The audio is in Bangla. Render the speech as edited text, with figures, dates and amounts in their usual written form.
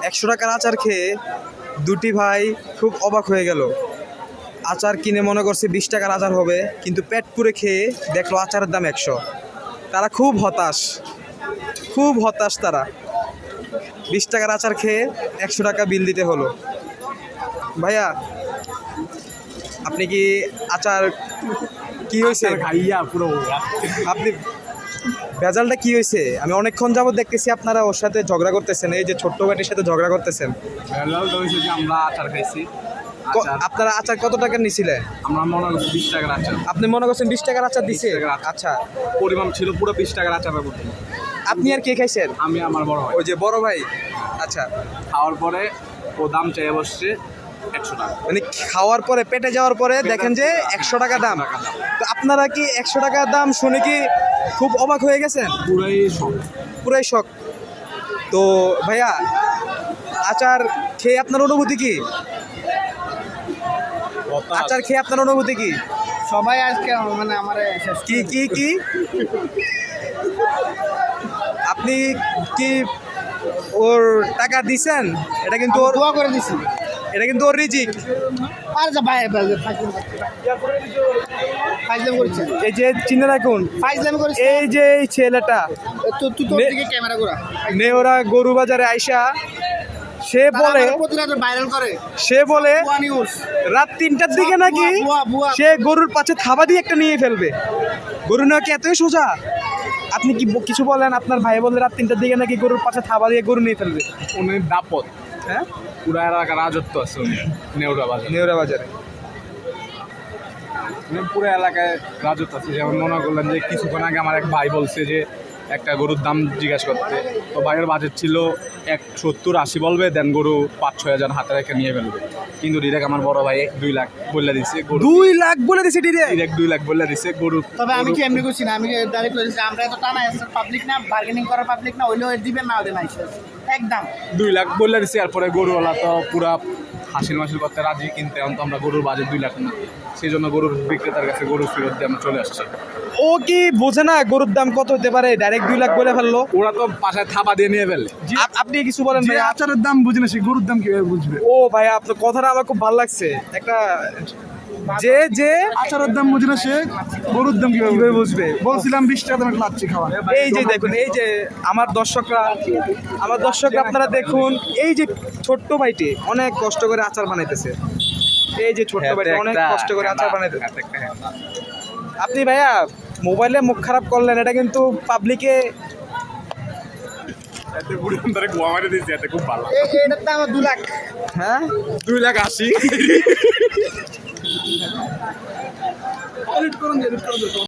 100 টাকার আচার খেয়ে দুটি ভাই খুব অবাক হয়ে গেল। আচার কিনে মনে করছে 20 টাকার আচার হবে, কিন্তু পেট পুরে খেয়ে দেখলো আচারের দাম 100। তারা খুব হতাশ তারা। 20 টাকার আচার খেয়ে 100 টাকা বিল দিতে হলো। ভাইয়া, আপনি কি আচার কি হয়েছে খাইয়া পুরো আপনি ভেজালটা কি হয়েছে? আমি অনেকক্ষণ যাবত দেখতেছি আপনারা ওর সাথে ঝগড়া করতেছেন, এই যে ছোট্ট ভাইটির সাথে ঝগড়া করতেছেন। ভেজাল তো হয়েছে যে আমরা আচার খাইছি। আপনারা আচার কত টাকা নিছিলেন? আমরা মনে করছি 20 টাকার আচার। আপনি মনে করছেন 20 টাকার আচার দিছে? 20 টাকার আচার। আচ্ছা, পরিমাণ ছিল পুরো 20 টাকার আচারের মতো। আপনি আর কে খাইছেন? আমি আমার বড় ভাই। ওই যে বড় ভাই। আচ্ছা, খাওয়ার পরে ও দাম চাই বসছে 100 টাকা। মানে খাওয়ার পরে পেটে যাওয়ার পরে দেখেন যে 100 টাকা দাম। তো আপনারা কি 100 টাকার দাম শুনে কি খুব অবাক হয়ে গেছেন? পুরাই শখ। তো ভাইয়া, আচার খেয়ে আপনার অনুভূতি কি? আচার খেয়ে আপনার অনুভূতি কি? সবাই আজকে মানে আমার কি কি কি আপনি কি ওর টাকা দিছেন? এটা কিন্তু ওর দোয়া করে দিছি। এটা কিন্তু ওর রিজিক। আর যা ভাই ফাইজলাম করছে। এই যে চিনে রাখুন, ফাইজলাম করছে। এই যে এই ছেলেটা তুই তোর দিকে ক্যামেরা করা। নেওরা গরু বাজারে আইসা সে বলে প্রতিরাত ভাইরাল করে। ভুয়া নিউজ। রাত 3টার দিকে নাকি ভুয়া। সে গরুর পাশে থাবা দিয়ে একটা নিয়ে ফেলবে। গরু নেওয়া কি এতই সোজা? আপনি কি কিছু বলেন? আপনার ভাই বলে রাত 3টার দিকে নাকি গরুর পাশে থাবা দিয়ে গরু নিয়ে ফেলবে। উনি দাপট, হ্যাঁ, পুরো এলাকার রাজত্ব আছে উনি নেওড়া বাজার। নেওরা বাজারে উনি পুরো এলাকায় রাজত্ব আছে। যেমন মনে করলেন যে কিছুক্ষণ আগে আমার এক ভাই বলছে যে একটা গরুর দাম জিজ্ঞাসা করতে, তো ভাইয়ের বাজেট ছিল 70-80 বলবে, দেন গরু 5-6 হাজার হাতে রেখে নিয়ে ফেলবে। কিন্তু ডিরেক্ট আমার বড় ভাই 2 লাখ বলে দিচ্ছে। 2 লাখ বলে দিছে ডিরেক্ট 2 লাখ বলে দিচ্ছে গরু। তবে আমি কি এমনি করছি না, আমি ডাইরেক্ট বলেছি আমরা এত টানা আছে পাবলিক না, বার্গেনিং করার পাবলিক না, হইলেও দিবেন না ওদের নাই একদম 2 লাখ বলে দিচ্ছে। এরপরে গরুওয়ালা তো পুরা হাসির মাসির করতে রাজি, কিন্তু এখন তো আমরা গরুর বাজেট 2 লাখ না, সেই জন্য গরুর বিক্রেতার কাছে গরু ফেরত দিয়ে আমরা চলে আসছি। ও কি বোঝে না গরুর দাম কত হতে পারে? ডাইরেক্ট 2 লাখ বলে ফেললো। ওরা তো পাশায় থাবা দিয়ে নিয়ে ফেলে। আপনি কিছু বলেন ভাই? আচারের দাম বুঝে না, সেই গরুর দাম কিভাবে বুঝবে? ও ভাই, আপনার কথাটা আমার খুব ভালো লাগছে। একটা যে আচারের দাম বুঝে না, সে গরুর দাম কিভাবে বুঝবে? বলছিলাম 20 টাকা দামে লাচ্ছি খাওয়া। এই যে দেখুন, এই যে আমার দর্শকরা আপনারা দেখুন, এই যে ছোট্ট ভাইটি অনেক কষ্ট করে আচার বানাইতেছে। এই যে ছোট্ট ভাইটি অনেক কষ্ট করে আচার বানাইতেছে। আপনি ভাইয়া মোবাইলে মুখ খারাপ করলেন, এটা কিন্তু পাবলিকে গোয়া মারে দিয়েছে, এতে খুব ভালো। এটার দাম 2 লাখ। হ্যাঁ 2,80,000